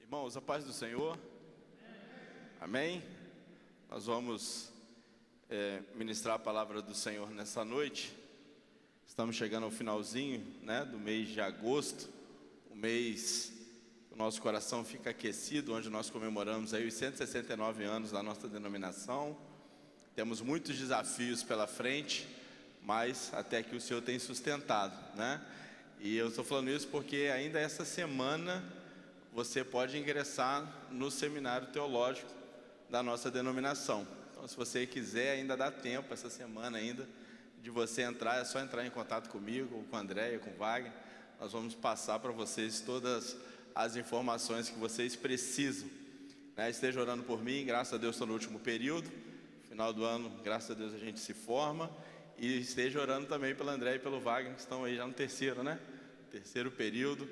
Irmãos, a paz do Senhor. Amém? Nós vamos ministrar a palavra do Senhor nessa noite. Estamos chegando ao finalzinho, do mês de agosto, o mês que o nosso coração fica aquecido, onde nós comemoramos aí os 169 anos da nossa denominação. Temos muitos desafios pela frente, mas até que o Senhor tem sustentado, E eu estou falando isso porque ainda essa semana você pode ingressar no seminário teológico da nossa denominação. Então, se você quiser, ainda dá tempo, essa semana ainda, de você entrar. É só entrar em contato comigo, ou com a Andréia, com o Wagner. Nós vamos passar para vocês todas as informações que vocês precisam. Esteja orando por mim, graças a Deus estou no último período. Final do ano, graças a Deus a gente se forma. E esteja orando também pela Andréia e pelo Wagner, que estão aí já no terceiro, terceiro período.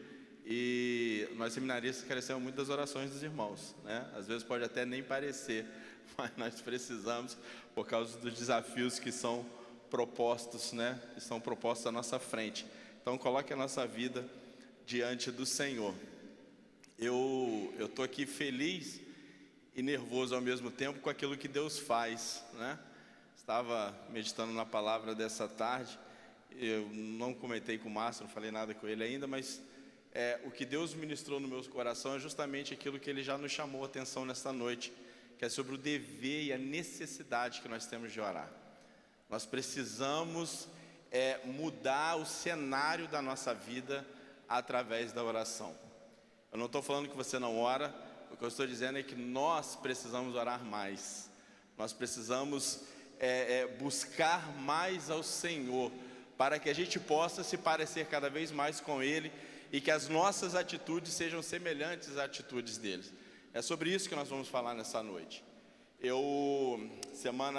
E nós seminaristas carecemos muito das orações dos irmãos, Às vezes pode até nem parecer, mas nós precisamos, por causa dos desafios que são propostos, Que são propostos à nossa frente. Então coloque a nossa vida diante do Senhor. Eu estou aqui feliz e nervoso ao mesmo tempo com aquilo que Deus faz, Estava meditando na palavra dessa tarde. Eu não comentei com o Márcio, não falei nada com ele ainda, mas o que Deus ministrou no meu coração é justamente aquilo que Ele já nos chamou a atenção nesta noite, que é sobre o dever e a necessidade que nós temos de orar. Nós precisamos mudar o cenário da nossa vida através da oração. Eu não estou falando que você não ora, o que eu estou dizendo é que nós precisamos orar mais. Nós precisamos buscar mais ao Senhor, para que a gente possa se parecer cada vez mais com Ele e que as nossas atitudes sejam semelhantes às atitudes deles. É sobre isso que nós vamos falar nessa noite.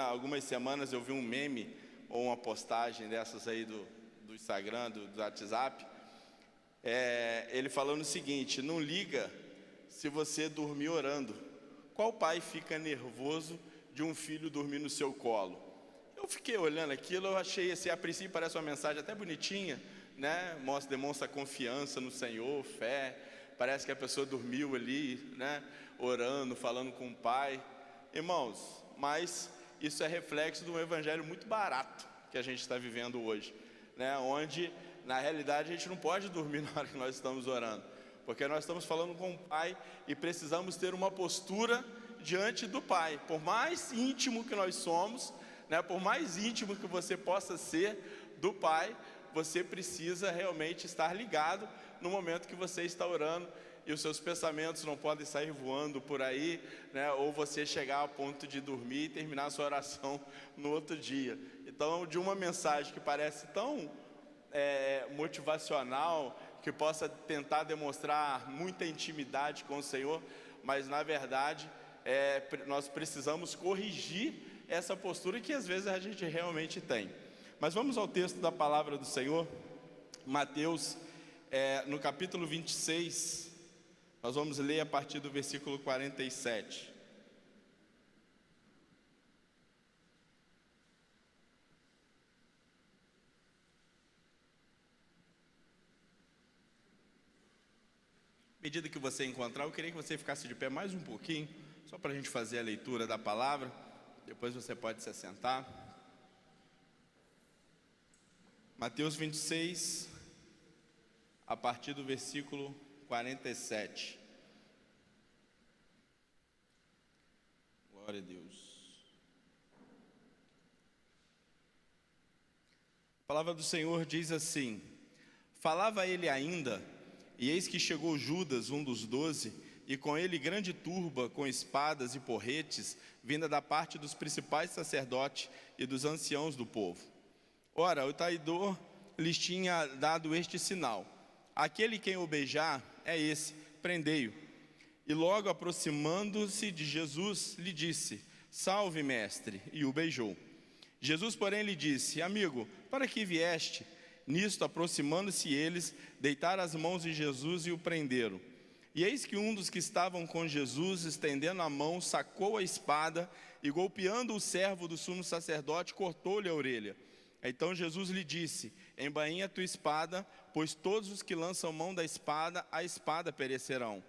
Algumas semanas eu vi um meme ou uma postagem dessas aí do Instagram, do WhatsApp, ele falando o seguinte: não liga se você dormir orando. Qual pai fica nervoso de um filho dormir no seu colo? Eu fiquei olhando aquilo, eu achei assim, a princípio parece uma mensagem até bonitinha, demonstra confiança no Senhor, fé. Parece que a pessoa dormiu ali, orando, falando com o Pai. Irmãos, mas isso é reflexo de um evangelho muito barato que a gente está vivendo hoje, onde na realidade a gente não pode dormir na hora que nós estamos orando, porque nós estamos falando com o Pai e precisamos ter uma postura diante do Pai. Por mais íntimo que nós somos, por mais íntimo que você possa ser do Pai, você precisa realmente estar ligado no momento que você está orando, e os seus pensamentos não podem sair voando por aí, ou você chegar ao ponto de dormir e terminar a sua oração no outro dia. Então, de uma mensagem que parece tão motivacional, que possa tentar demonstrar muita intimidade com o Senhor, mas na verdade nós precisamos corrigir essa postura que às vezes a gente realmente tem. Mas vamos ao texto da palavra do Senhor, Mateus, no capítulo 26, nós vamos ler a partir do versículo 47. À medida que você encontrar, eu queria que você ficasse de pé mais um pouquinho, só para a gente fazer a leitura da palavra. Depois você pode se assentar. Mateus 26, a partir do versículo 47. Glória a Deus. A palavra do Senhor diz assim: falava ele ainda, e eis que chegou Judas, um dos 12, e com ele grande turba com espadas e porretes, vinda da parte dos principais sacerdotes e dos anciãos do povo. Ora, o traidor lhes tinha dado este sinal: aquele quem o beijar é esse, prendei-o. E logo aproximando-se de Jesus, lhe disse: salve, mestre, e o beijou. Jesus, porém, lhe disse: amigo, para que vieste? Nisto, aproximando-se eles, deitaram as mãos em Jesus e o prenderam. E eis que um dos que estavam com Jesus, estendendo a mão, sacou a espada e, golpeando o servo do sumo sacerdote, cortou-lhe a orelha. Então Jesus lhe disse: embainha a tua espada, pois todos os que lançam mão da espada, a espada perecerão.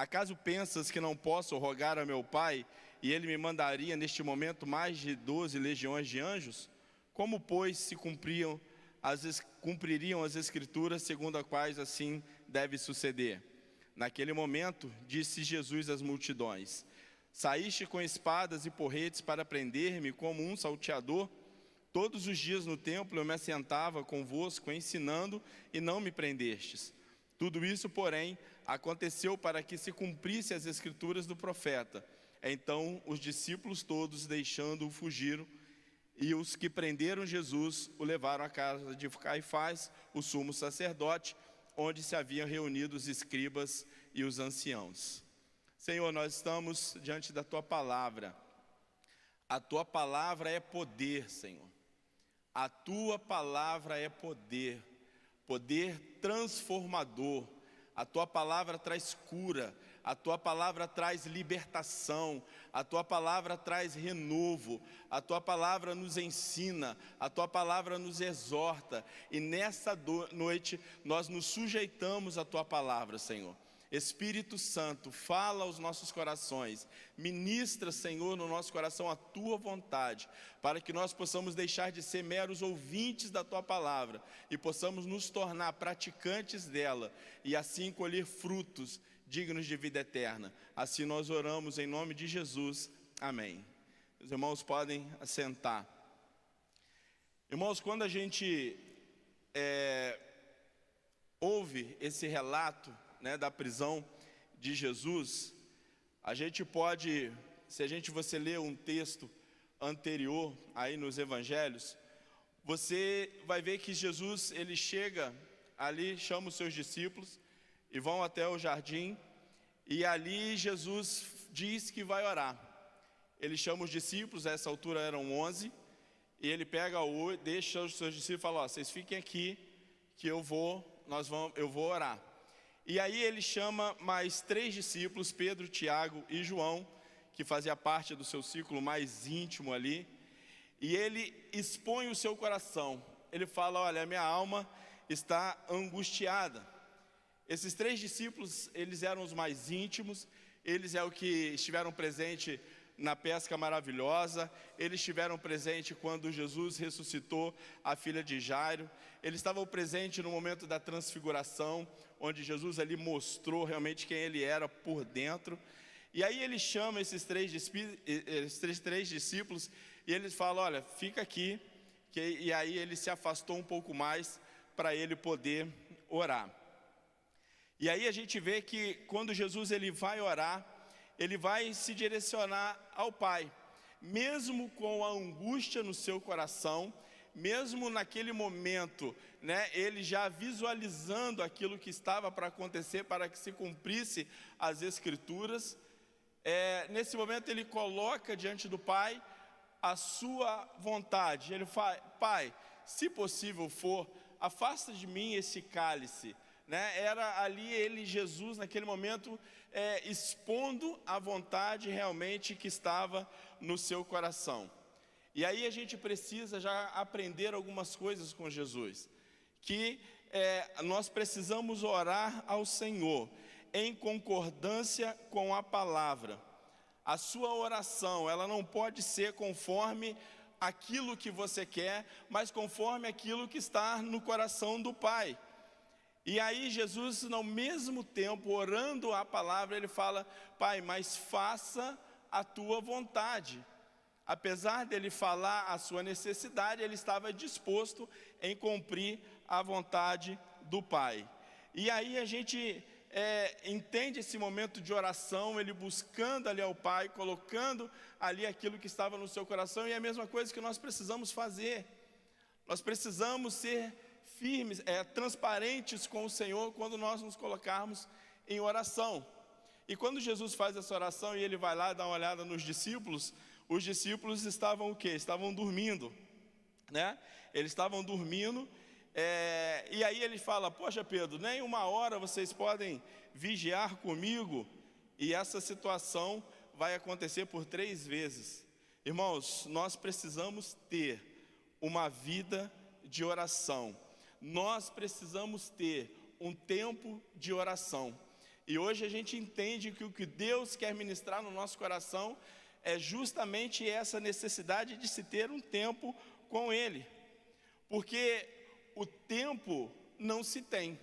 Acaso pensas que não posso rogar a meu Pai, e Ele me mandaria neste momento mais de 12 legiões de anjos? Como, pois, se cumpririam as Escrituras, segundo as quais assim deve suceder? Naquele momento, disse Jesus às multidões: saíste com espadas e porretes para prender-me como um salteador? Todos os dias no templo eu me assentava convosco, ensinando, e não me prendestes. Tudo isso, porém, aconteceu para que se cumprisse as Escrituras do profeta. Então os discípulos todos, deixando-o, fugiram, e os que prenderam Jesus o levaram à casa de Caifás, o sumo sacerdote, onde se haviam reunido os escribas e os anciãos. Senhor, nós estamos diante da Tua palavra. A Tua palavra é poder, Senhor. A Tua palavra é poder, poder transformador. A Tua palavra traz cura, a Tua palavra traz libertação, a Tua palavra traz renovo, a Tua palavra nos ensina, a Tua palavra nos exorta. E nessa noite nós nos sujeitamos à Tua palavra, Senhor. Espírito Santo, fala aos nossos corações, ministra, Senhor, no nosso coração a Tua vontade, para que nós possamos deixar de ser meros ouvintes da Tua palavra e possamos nos tornar praticantes dela e assim colher frutos dignos de vida eterna. Assim nós oramos em nome de Jesus, amém. Os irmãos podem assentar. Irmãos, quando a gente ouve esse relato, da prisão de Jesus, a gente pode, você ler um texto anterior aí nos evangelhos, você vai ver que Jesus, ele chega ali, chama os seus discípulos e vão até o jardim, e ali Jesus diz que vai orar. Ele chama os discípulos, a essa altura eram 11, e ele deixa os seus discípulos e fala: vocês fiquem aqui que eu vou orar. E aí ele chama mais 3 discípulos, Pedro, Tiago e João, que fazia parte do seu círculo mais íntimo ali, e ele expõe o seu coração. Ele fala: olha, a minha alma está angustiada. Esses 3 discípulos, eles eram os mais íntimos, eles é o que estiveram presentes na pesca maravilhosa, eles estiveram presentes quando Jesus ressuscitou a filha de Jairo, eles estavam presentes no momento da transfiguração, onde Jesus ali mostrou realmente quem ele era por dentro. E aí ele chama esses três discípulos e eles falam: olha, fica aqui, e aí ele se afastou um pouco mais para ele poder orar. E aí a gente vê que quando Jesus ele vai orar, ele vai se direcionar ao Pai, mesmo com a angústia no seu coração, mesmo naquele momento, ele já visualizando aquilo que estava para acontecer, para que se cumprisse as Escrituras. Nesse momento ele coloca diante do Pai a sua vontade. Ele fala: Pai, se possível for, afasta de mim esse cálice. Era ali ele, Jesus, naquele momento, expondo a vontade realmente que estava no seu coração. E aí a gente precisa já aprender algumas coisas com Jesus, que nós precisamos orar ao Senhor em concordância com a palavra. A sua oração, ela não pode ser conforme aquilo que você quer, mas conforme aquilo que está no coração do Pai. E aí Jesus, ao mesmo tempo, orando a palavra, ele fala: Pai, mas faça a tua vontade. Apesar dele falar a sua necessidade, ele estava disposto em cumprir a vontade do Pai. E aí a gente entende esse momento de oração, ele buscando ali ao Pai, colocando ali aquilo que estava no seu coração, e é a mesma coisa que nós precisamos fazer. Nós precisamos ser firmes, transparentes com o Senhor quando nós nos colocarmos em oração. E quando Jesus faz essa oração e ele vai lá dar uma olhada nos discípulos, os discípulos estavam o quê? Estavam dormindo, Eles estavam dormindo, e aí ele fala: poxa, Pedro, nem 1 hora vocês podem vigiar comigo? E essa situação vai acontecer por 3 vezes. Irmãos, nós precisamos ter uma vida de oração. Nós precisamos ter um tempo de oração. E hoje a gente entende que o que Deus quer ministrar no nosso coração é justamente essa necessidade de se ter um tempo com Ele. Porque o tempo não se tem.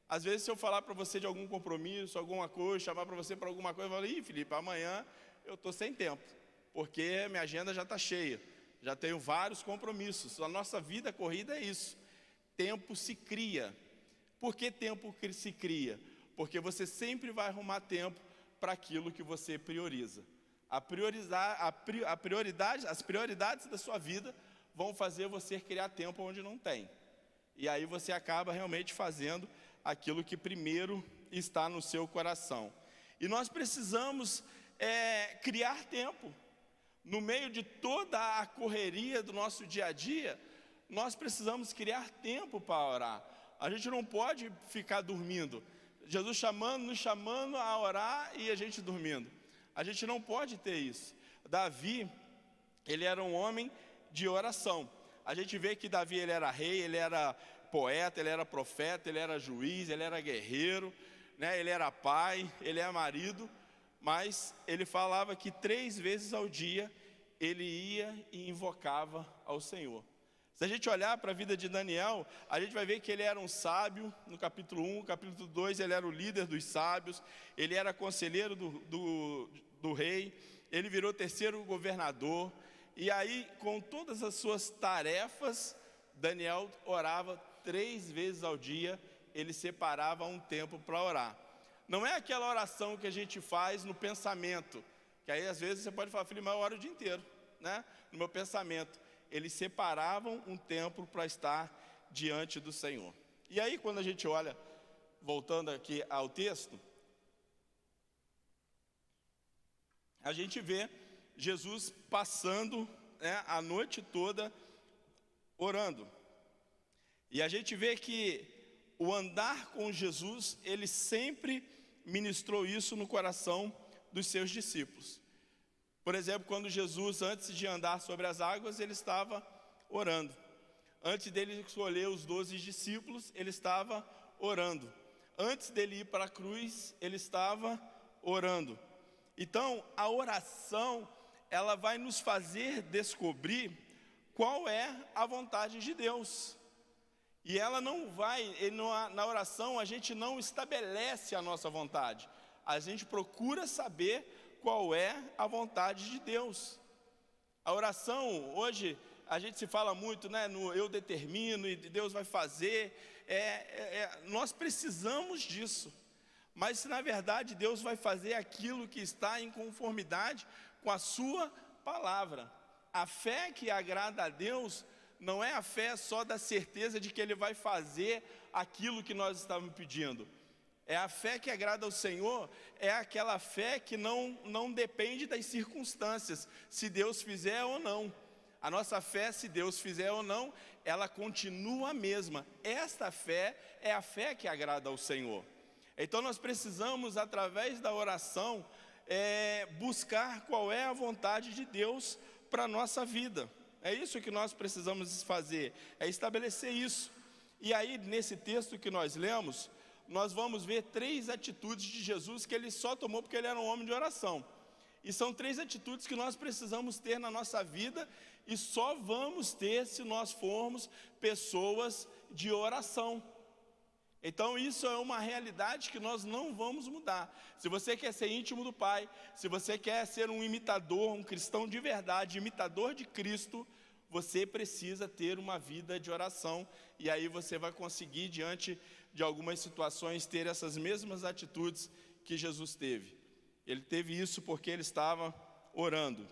Às vezes, se eu falar para você de algum compromisso, alguma coisa, chamar para você para alguma coisa, eu falo: ih, Felipe, amanhã eu estou sem tempo, porque minha agenda já está cheia, já tenho vários compromissos. A nossa vida corrida é isso. Tempo se cria. Por que tempo se cria? Porque você sempre vai arrumar tempo para aquilo que você prioriza. As prioridades da sua vida vão fazer você criar tempo onde não tem. E aí você acaba realmente fazendo aquilo que primeiro está no seu coração. E nós precisamos criar tempo. No meio de toda a correria do nosso dia a dia, nós precisamos criar tempo para orar. A gente não pode ficar dormindo. Jesus nos chamando a orar e a gente dormindo. A gente não pode ter isso. Davi, ele era um homem de oração. A gente vê que Davi, ele era rei, ele era poeta, ele era profeta, ele era juiz, ele era guerreiro, né? Ele era pai, ele era marido, mas ele falava que 3 vezes ao dia ele ia e invocava ao Senhor. Se a gente olhar para a vida de Daniel, a gente vai ver que ele era um sábio. No capítulo 1, capítulo 2, ele era o líder dos sábios, ele era conselheiro do rei, ele virou 3º governador. E aí, com todas as suas tarefas, Daniel orava 3 vezes ao dia, ele separava um tempo para orar. Não é aquela oração que a gente faz no pensamento, que aí às vezes você pode falar: filho, mas eu oro o dia inteiro, né? No meu pensamento. Eles separavam um tempo para estar diante do Senhor. E aí, quando a gente olha, voltando aqui ao texto, a gente vê Jesus passando, né, a noite toda orando. E a gente vê que o andar com Jesus, ele sempre ministrou isso no coração dos seus discípulos. Por exemplo, quando Jesus, antes de andar sobre as águas, ele estava orando. Antes dele escolher os 12 discípulos, ele estava orando. Antes dele ir para a cruz, ele estava orando. Então, a oração, ela vai nos fazer descobrir qual é a vontade de Deus. E ela não vai, na oração a gente não estabelece a nossa vontade. A gente procura saber qual é a vontade de Deus. A oração, hoje, a gente se fala muito, né, no eu determino e Deus vai fazer. Nós precisamos disso. Mas, na verdade, Deus vai fazer aquilo que está em conformidade com a sua palavra. A fé que agrada a Deus não é a fé só da certeza de que Ele vai fazer aquilo que nós estamos pedindo. É a fé que agrada ao Senhor, é aquela fé que não depende das circunstâncias, se Deus fizer ou não. A nossa fé, se Deus fizer ou não, ela continua a mesma. Esta fé é a fé que agrada ao Senhor. Então nós precisamos, através da oração, buscar qual é a vontade de Deus para a nossa vida. É isso que nós precisamos fazer, é estabelecer isso. E aí, nesse texto que nós lemos, nós vamos ver 3 atitudes de Jesus que ele só tomou porque ele era um homem de oração. E são 3 atitudes que nós precisamos ter na nossa vida e só vamos ter se nós formos pessoas de oração. Então isso é uma realidade que nós não vamos mudar. Se você quer ser íntimo do Pai, se você quer ser um imitador, um cristão de verdade, imitador de Cristo, você precisa ter uma vida de oração. E aí você vai conseguir, diante de algumas situações, ter essas mesmas atitudes que Jesus teve. Ele teve isso porque ele estava orando.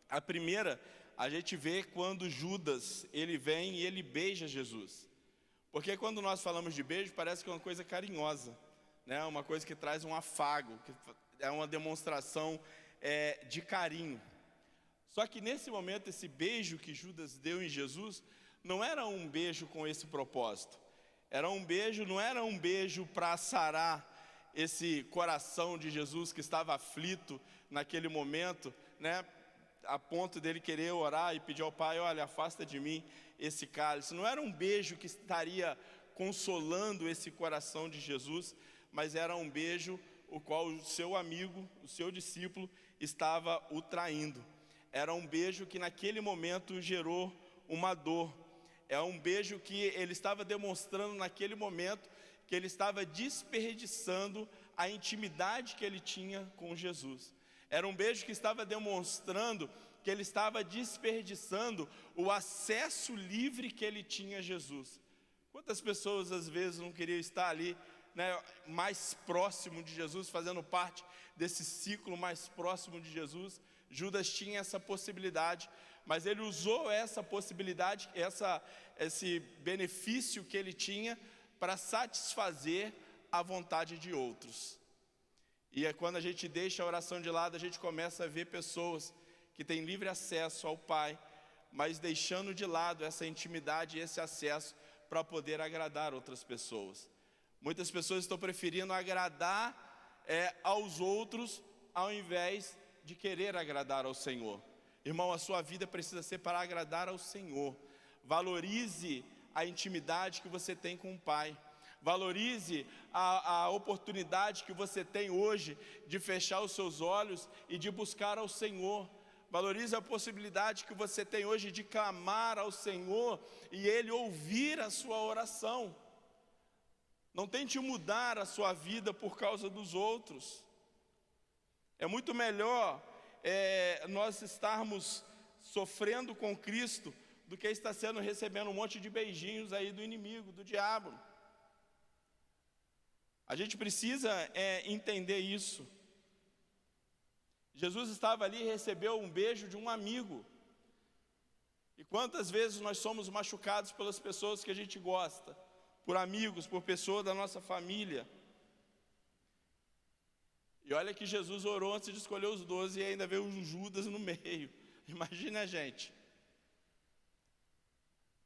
A primeira, a gente vê quando Judas, ele vem e ele beija Jesus. Porque quando nós falamos de beijo, parece que é uma coisa carinhosa, né? Uma coisa que traz um afago, que é uma demonstração de carinho. Só que nesse momento, esse beijo que Judas deu em Jesus, não era um beijo com esse propósito. Não era um beijo para sarar esse coração de Jesus que estava aflito naquele momento, né? A ponto dele querer orar e pedir ao Pai: olha, afasta de mim esse cálice. Não era um beijo que estaria consolando esse coração de Jesus, mas era um beijo o qual o seu amigo, o seu discípulo, estava o traindo. Era um beijo que naquele momento gerou uma dor. É um beijo que ele estava demonstrando naquele momento que ele estava desperdiçando a intimidade que ele tinha com Jesus. Era um beijo que estava demonstrando que ele estava desperdiçando o acesso livre que ele tinha a Jesus. Quantas pessoas às vezes não queriam estar ali, né, mais próximo de Jesus, fazendo parte desse ciclo mais próximo de Jesus? Judas tinha essa possibilidade, mas ele usou essa possibilidade, esse benefício que ele tinha para satisfazer a vontade de outros. E é quando a gente deixa a oração de lado, a gente começa a ver pessoas que têm livre acesso ao Pai, mas deixando de lado essa intimidade e esse acesso para poder agradar outras pessoas. Muitas pessoas estão preferindo agradar aos outros, ao invés de querer agradar ao Senhor. Irmão, a sua vida precisa ser para agradar ao Senhor. Valorize a intimidade que você tem com o Pai. Valorize a oportunidade que você tem hoje de fechar os seus olhos e de buscar ao Senhor. Valorize a possibilidade que você tem hoje de clamar ao Senhor e Ele ouvir a sua oração. Não tente mudar a sua vida por causa dos outros. É muito melhor nós estarmos sofrendo com Cristo do que estar recebendo um monte de beijinhos aí do inimigo, do diabo. A gente precisa entender isso. Jesus estava ali e recebeu um beijo de um amigo. E quantas vezes nós somos machucados pelas pessoas que a gente gosta, por amigos, por pessoas da nossa família. E olha que Jesus orou antes de escolher os 12 e ainda veio um Judas no meio. Imagina a gente.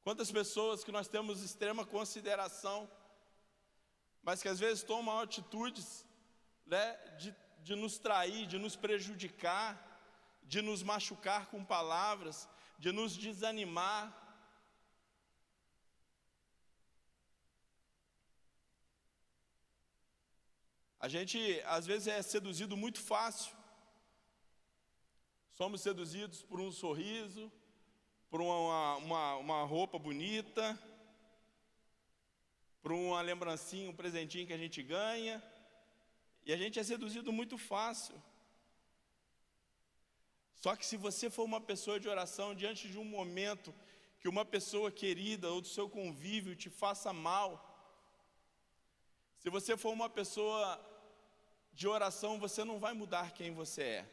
Quantas pessoas que nós temos extrema consideração, mas que às vezes tomam atitudes, né, de nos trair, de nos prejudicar, de nos machucar com palavras, de nos desanimar. A gente às vezes é seduzido muito fácil. Somos seduzidos por um sorriso, por uma roupa bonita, por uma lembrancinha, um presentinho que a gente ganha. E a gente é seduzido muito fácil. Só que se você for uma pessoa de oração, diante de um momento que uma pessoa querida ou do seu convívio te faça mal, se você for uma pessoa de oração, você não vai mudar quem você é,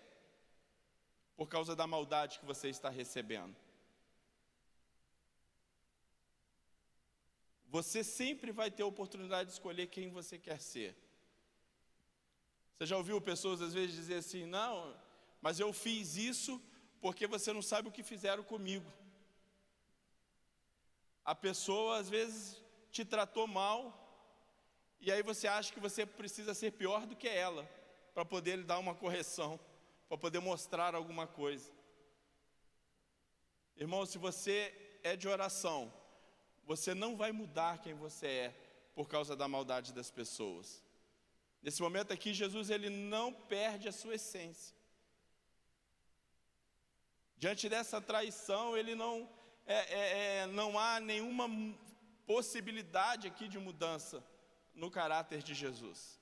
por causa da maldade que você está recebendo. Você sempre vai ter a oportunidade de escolher quem você quer ser. Você já ouviu pessoas às vezes dizer assim: não, mas eu fiz isso porque você não sabe o que fizeram comigo. A pessoa às vezes te tratou mal, e aí você acha que você precisa ser pior do que ela, para poder lhe dar uma correção, para poder mostrar alguma coisa. Irmão, se você é de oração, você não vai mudar quem você é por causa da maldade das pessoas. Nesse momento aqui, Jesus ele não perde a sua essência. Diante dessa traição, ele não há nenhuma possibilidade aqui de mudança no caráter de Jesus.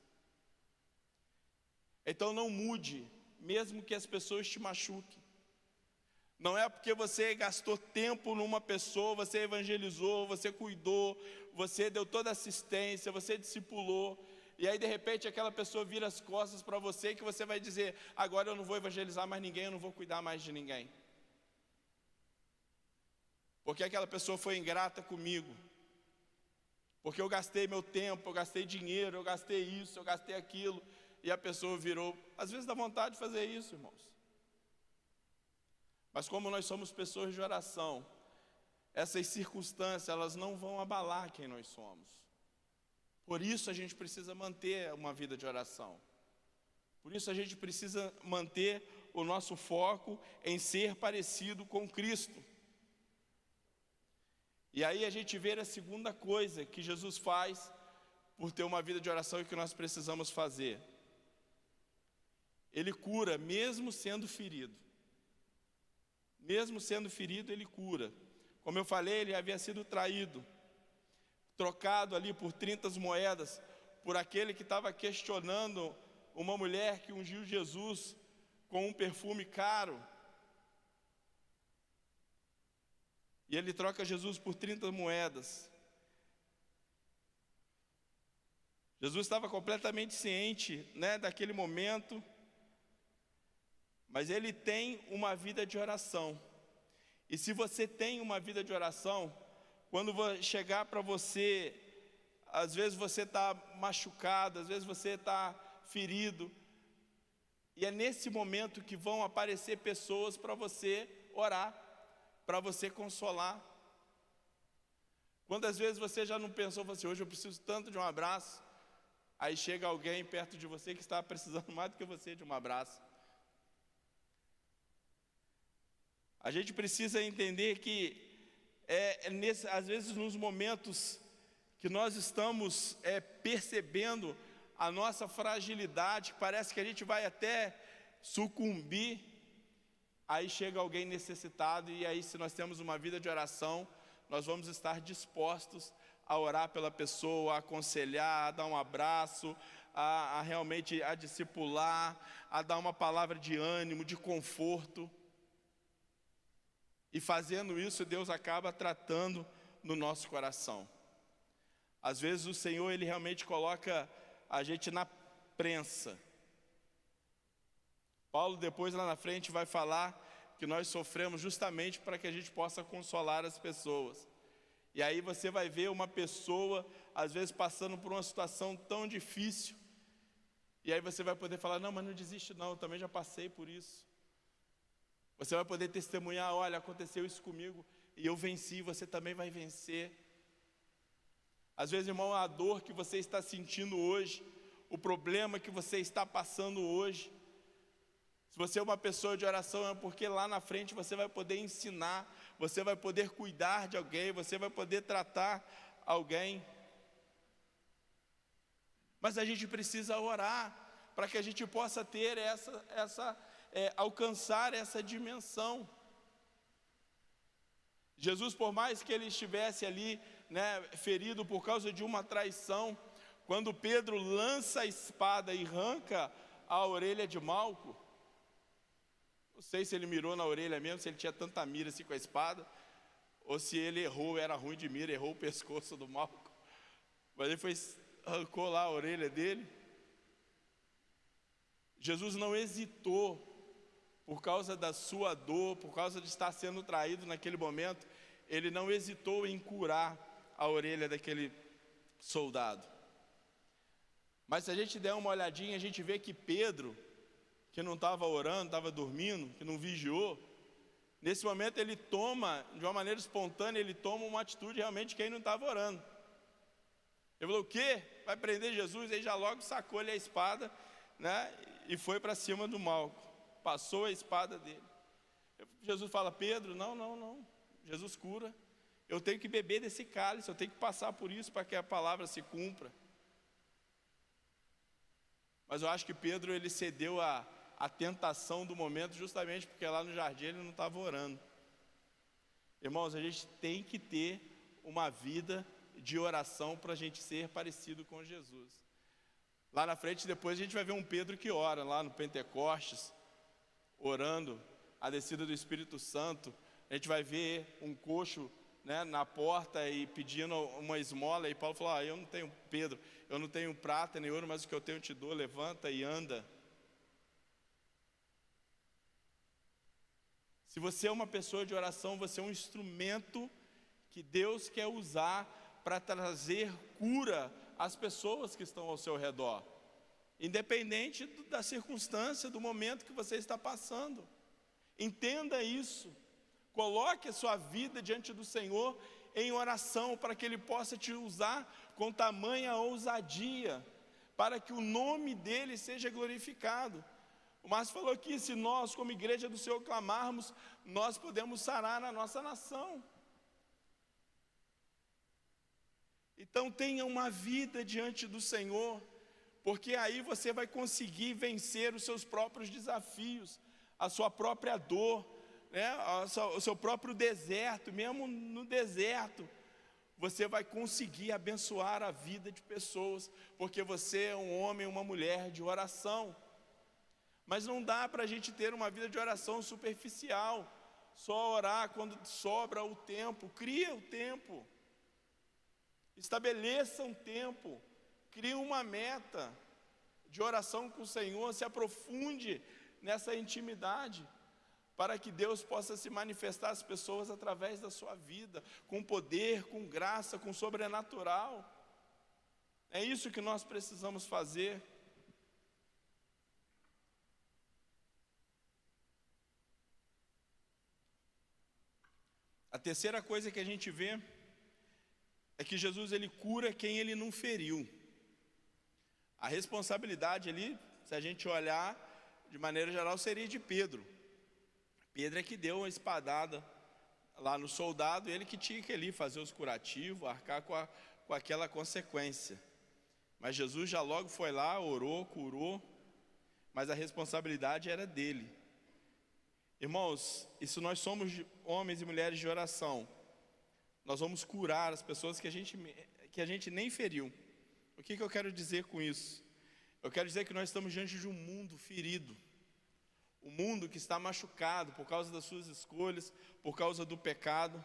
Então não mude, mesmo que as pessoas te machuquem. Não é porque você gastou tempo numa pessoa, você evangelizou, você cuidou, você deu toda assistência, você discipulou, e aí de repente aquela pessoa vira as costas para você, que você vai dizer: agora eu não vou evangelizar mais ninguém, eu não vou cuidar mais de ninguém, porque aquela pessoa foi ingrata comigo, porque eu gastei meu tempo, eu gastei dinheiro, eu gastei isso, eu gastei aquilo, e a pessoa virou. Às vezes dá vontade de fazer isso, irmãos. Mas como nós somos pessoas de oração, essas circunstâncias, elas não vão abalar quem nós somos. Por isso a gente precisa manter uma vida de oração. Por isso a gente precisa manter o nosso foco em ser parecido com Cristo. E aí a gente vê a segunda coisa que Jesus faz por ter uma vida de oração e que nós precisamos fazer. ele cura, mesmo sendo ferido. Mesmo sendo ferido, ele cura. Como eu falei, ele havia sido traído, trocado ali por 30 moedas, por aquele que estava questionando uma mulher que ungiu Jesus com um perfume caro. E ele troca Jesus por 30 moedas. Jesus estava completamente ciente, daquele momento, mas ele tem uma vida de oração. E se você tem uma vida de oração, quando chegar para você, às vezes você está machucado, às vezes você está ferido, e é nesse momento que vão aparecer pessoas para você orar, para você consolar. Quantas vezes você já não pensou, assim, hoje eu preciso tanto de um abraço, aí chega alguém perto de você que está precisando mais do que você de um abraço. A gente precisa entender que, às vezes, nos momentos que nós estamos percebendo a nossa fragilidade, parece que a gente vai até sucumbir, aí chega alguém necessitado, e aí, se nós temos uma vida de oração, nós vamos estar dispostos a orar pela pessoa, a aconselhar, a dar um abraço, a realmente a discipular, a dar uma palavra de ânimo, de conforto. E fazendo isso, Deus acaba tratando no nosso coração. Às vezes o Senhor, Ele realmente coloca a gente na prensa. Paulo depois lá na frente vai falar que nós sofremos justamente para que a gente possa consolar as pessoas. E aí você vai ver uma pessoa, às vezes passando por uma situação tão difícil, e aí você vai poder falar, não, mas não desiste não, eu também já passei por isso. Você vai poder testemunhar, olha, aconteceu isso comigo, e eu venci, você também vai vencer. Às vezes, irmão, a dor que você está sentindo hoje, o problema que você está passando hoje, se você é uma pessoa de oração, é porque lá na frente você vai poder ensinar, você vai poder cuidar de alguém, você vai poder tratar alguém. Mas a gente precisa orar, para que a gente possa ter alcançar essa dimensão. Jesus, por mais que ele estivesse ali, ferido por causa de uma traição, quando Pedro lança a espada e arranca a orelha de Malco, não sei se ele mirou na orelha mesmo, se ele tinha tanta mira assim com a espada, ou se ele errou, era ruim de mira, errou o pescoço do Malco, mas ele arrancou lá a orelha dele. Jesus não hesitou, por causa da sua dor, por causa de estar sendo traído naquele momento, ele não hesitou em curar a orelha daquele soldado. Mas se a gente der uma olhadinha, a gente vê que Pedro, que não estava orando, estava dormindo, que não vigiou, nesse momento ele toma, de uma maneira espontânea, ele toma uma atitude realmente que ele não estava orando. Ele falou, o quê? Vai prender Jesus? Aí já logo sacou-lhe a espada, e foi para cima do Malco. Passou a espada dele. Jesus fala, Pedro, não, Jesus cura. Eu tenho que beber desse cálice, eu tenho que passar por isso para que a palavra se cumpra. Mas eu acho que Pedro, ele cedeu à tentação do momento, justamente porque lá no jardim ele não estava orando. Irmãos, a gente tem que ter uma vida de oração para a gente ser parecido com Jesus. Lá na frente, depois a gente vai ver um Pedro que ora, lá no Pentecostes, orando a descida do Espírito Santo. A gente vai ver um coxo, na porta e pedindo uma esmola, e Paulo falou, eu não tenho, Pedro, eu não tenho prata nem ouro, mas o que eu tenho eu te dou, levanta e anda. Se você é uma pessoa de oração, você é um instrumento que Deus quer usar para trazer cura às pessoas que estão ao seu redor, independente da circunstância, do momento que você está passando. Entenda isso. Coloque a sua vida diante do Senhor em oração, para que Ele possa te usar com tamanha ousadia, para que o nome dEle seja glorificado. O Márcio falou que se nós, como igreja do Senhor, clamarmos, nós podemos sarar na nossa nação. Então tenha uma vida diante do Senhor, porque aí você vai conseguir vencer os seus próprios desafios, a sua própria dor, né? O seu próprio deserto. Mesmo no deserto, você vai conseguir abençoar a vida de pessoas, porque você é um homem, uma mulher de oração. Mas não dá para a gente ter uma vida de oração superficial, só orar quando sobra o tempo. Cria o tempo, estabeleça um tempo, crie uma meta de oração com o Senhor, se aprofunde nessa intimidade, para que Deus possa se manifestar às pessoas através da sua vida, com poder, com graça, com sobrenatural. É isso que nós precisamos fazer. A terceira coisa que a gente vê é que Jesus, ele cura quem ele não feriu. A responsabilidade ali, se a gente olhar de maneira geral, seria de Pedro. Pedro é que deu uma espadada lá no soldado, ele que tinha que ali fazer os curativos, arcar com aquela consequência. Mas Jesus já logo foi lá, orou, curou, mas a responsabilidade era dele. Irmãos, e se nós somos homens e mulheres de oração, nós vamos curar as pessoas que a gente nem feriu. O que eu quero dizer com isso? Eu quero dizer que nós estamos diante de um mundo ferido. Um mundo que está machucado por causa das suas escolhas, por causa do pecado.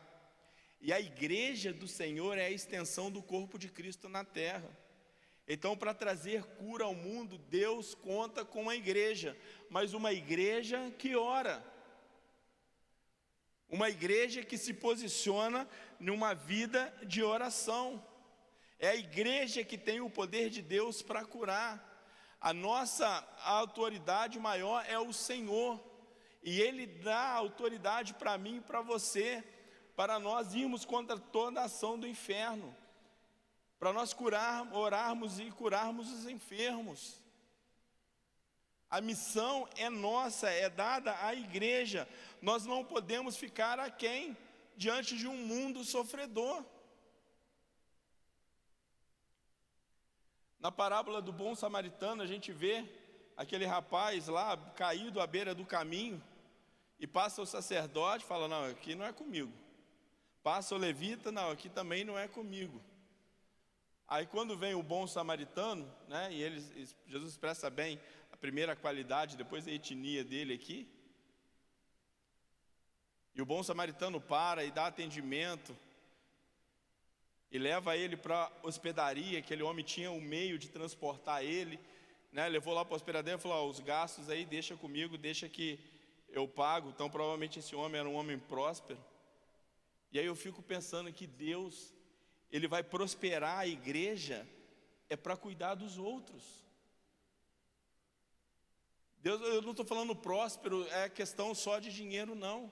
E a igreja do Senhor é a extensão do corpo de Cristo na terra. Então, para trazer cura ao mundo, Deus conta com a igreja, mas uma igreja que ora. Uma igreja que se posiciona numa vida de oração. É a igreja que tem o poder de Deus para curar. A nossa autoridade maior é o Senhor, e Ele dá autoridade para mim e para você, para nós irmos contra toda a ação do inferno, para nós orarmos e curarmos os enfermos. A missão é nossa, é dada à igreja. Nós não podemos ficar aquém diante de um mundo sofredor. Na parábola do bom samaritano, a gente vê aquele rapaz lá caído à beira do caminho, e passa o sacerdote e fala: não, aqui não é comigo. Passa o levita: não, aqui também não é comigo. Aí quando vem o bom samaritano, né, e Jesus expressa bem a primeira qualidade, depois a etnia dele aqui, e o bom samaritano para e dá atendimento, e leva ele para a hospedaria. Aquele homem tinha o meio de transportar ele, né? Levou lá para a hospedaria e falou: os gastos aí deixa comigo, deixa que eu pago. Então provavelmente esse homem era um homem próspero. E aí eu fico pensando que Deus, Ele vai prosperar a igreja é para cuidar dos outros. Deus, eu não estou falando próspero, é questão só de dinheiro, não.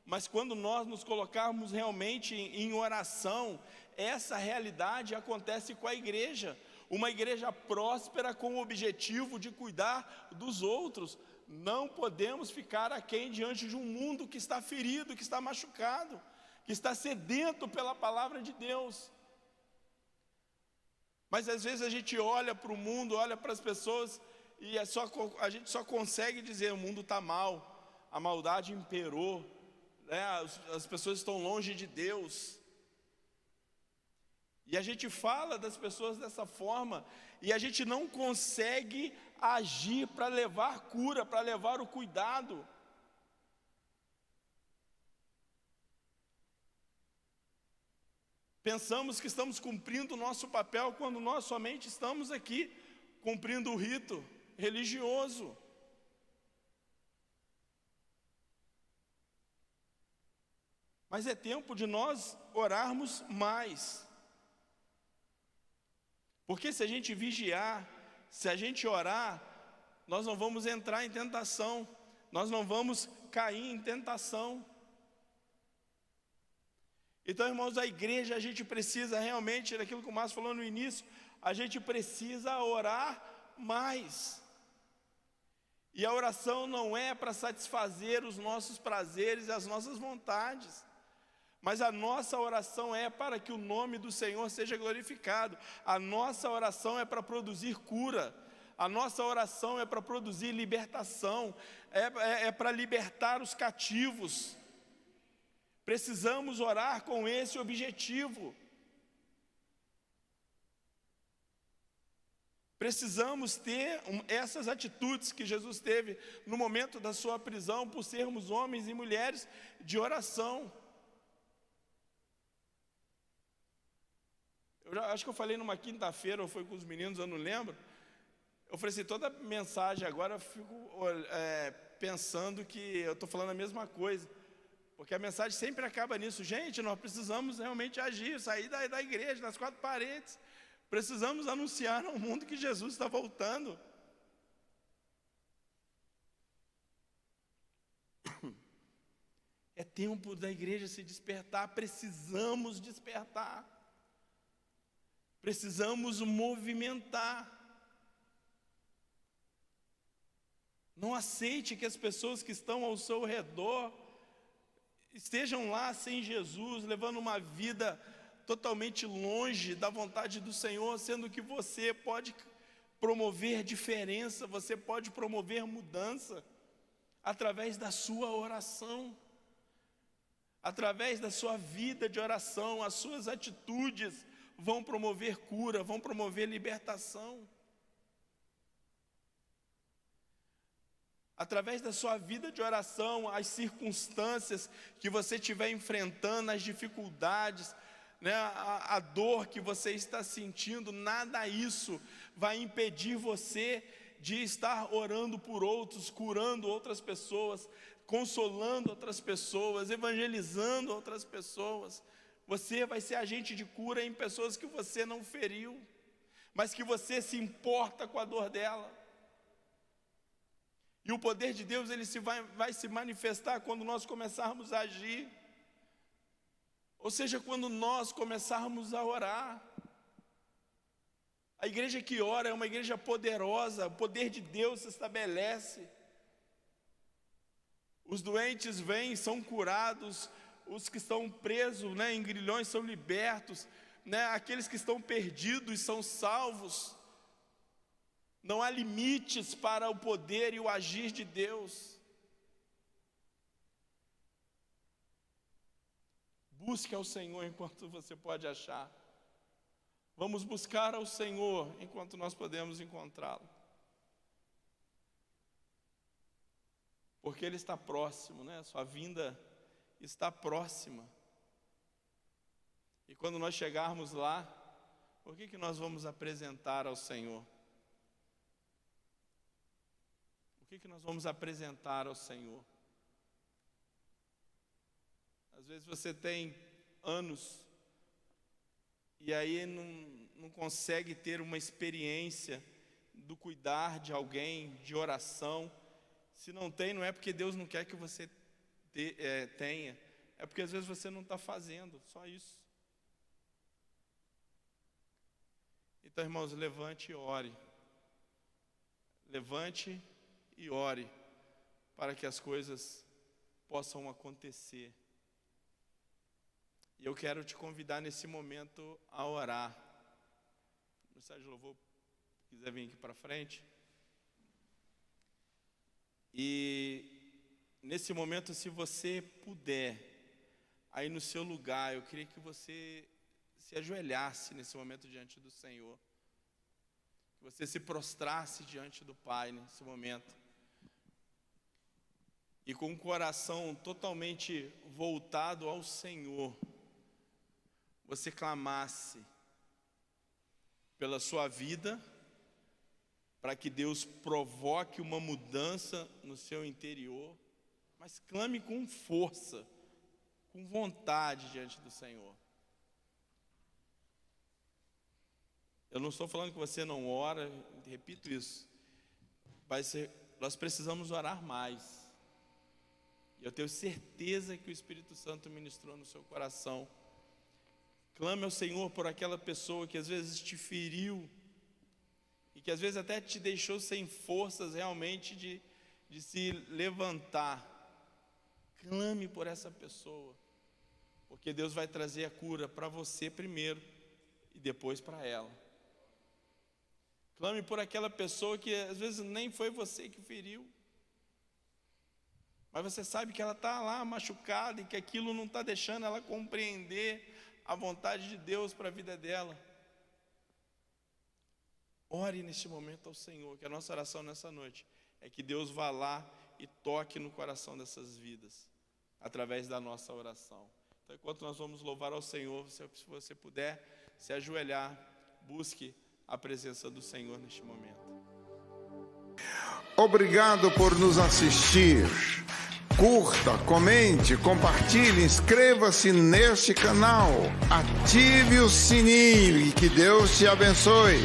Mas quando nós nos colocarmos realmente em oração, essa realidade acontece com a igreja. Uma igreja próspera com o objetivo de cuidar dos outros. Não podemos ficar aquém diante de um mundo que está ferido, que está machucado, que está sedento pela palavra de Deus. Mas às vezes a gente olha para o mundo, olha para as pessoas, e a gente só consegue dizer: o mundo está mal, a maldade imperou, né? As pessoas estão longe de Deus. E a gente fala das pessoas dessa forma, e a gente não consegue agir para levar cura, para levar o cuidado. Pensamos que estamos cumprindo o nosso papel, quando nós somente estamos aqui cumprindo o rito religioso. Mas é tempo de nós orarmos mais. Porque se a gente vigiar, se a gente orar, nós não vamos entrar em tentação, nós não vamos cair em tentação. Então, irmãos, a igreja, a gente precisa realmente, daquilo que o Márcio falou no início, a gente precisa orar mais. E a oração não é para satisfazer os nossos prazeres e as nossas vontades, mas a nossa oração é para que o nome do Senhor seja glorificado. A nossa oração é para produzir cura. A nossa oração é para produzir libertação, é para libertar os cativos. Precisamos orar com esse objetivo. Precisamos ter essas atitudes que Jesus teve no momento da sua prisão, por sermos homens e mulheres de oração. Acho que eu falei numa quinta-feira, ou foi com os meninos, eu não lembro. Eu falei assim, toda mensagem agora eu fico pensando que eu estou falando a mesma coisa. Porque a mensagem sempre acaba nisso. Gente, nós precisamos realmente agir, sair da igreja, das quatro paredes. Precisamos anunciar ao mundo que Jesus está voltando. É tempo da igreja se despertar, precisamos despertar. Precisamos movimentar. Não aceite que as pessoas que estão ao seu redor estejam lá sem Jesus, levando uma vida totalmente longe da vontade do Senhor, sendo que você pode promover diferença, você pode promover mudança através da sua oração, através da sua vida de oração. As suas atitudes vão promover cura, vão promover libertação. Através da sua vida de oração, as circunstâncias que você estiver enfrentando, as dificuldades, né, a dor que você está sentindo, nada isso vai impedir você de estar orando por outros, curando outras pessoas, consolando outras pessoas, evangelizando outras pessoas. Você vai ser agente de cura em pessoas que você não feriu, mas que você se importa com a dor dela. E o poder de Deus vai se manifestar quando nós começarmos a agir. Ou seja, quando nós começarmos a orar. A igreja que ora é uma igreja poderosa, o poder de Deus se estabelece. Os doentes vêm, são curados, os que estão presos, né, em grilhões são libertos, né, aqueles que estão perdidos são salvos. Não há limites para o poder e o agir de Deus. Busque ao Senhor enquanto você pode achar. Vamos buscar ao Senhor enquanto nós podemos encontrá-lo. Porque Ele está próximo, né? Sua vinda está próxima. E quando nós chegarmos lá, o que nós vamos apresentar ao Senhor? O que nós vamos apresentar ao Senhor? Às vezes você tem anos e aí não consegue ter uma experiência do cuidar de alguém, de oração. Se não tem, não é porque Deus não quer que você tenha, é porque às vezes você não está fazendo, só isso. Então, irmãos, levante e ore. Levante e ore para que as coisas possam acontecer. E eu quero te convidar nesse momento a orar. O ministério de louvor, se quiser vir aqui para frente. E nesse momento, se você puder, aí no seu lugar, eu queria que você se ajoelhasse nesse momento diante do Senhor. Que você se prostrasse diante do Pai nesse momento. E com o coração totalmente voltado ao Senhor, você clamasse pela sua vida, para que Deus provoque uma mudança no seu interior, mas clame com força, com vontade diante do Senhor. Eu não estou falando que você não ora, repito isso, nós precisamos orar mais. E eu tenho certeza que o Espírito Santo ministrou no seu coração. Clame ao Senhor por aquela pessoa que às vezes te feriu e que às vezes até te deixou sem forças realmente de se levantar. Clame por essa pessoa, porque Deus vai trazer a cura para você primeiro e depois para ela. Clame por aquela pessoa que às vezes nem foi você que feriu. Mas você sabe que ela está lá machucada e que aquilo não está deixando ela compreender a vontade de Deus para a vida dela. Ore neste momento ao Senhor, que a nossa oração nessa noite é que Deus vá lá e toque no coração dessas vidas, através da nossa oração. Então, enquanto nós vamos louvar ao Senhor, se você puder se ajoelhar, busque a presença do Senhor neste momento. Obrigado por nos assistir. Curta, comente, compartilhe, inscreva-se neste canal. Ative o sininho e que Deus te abençoe.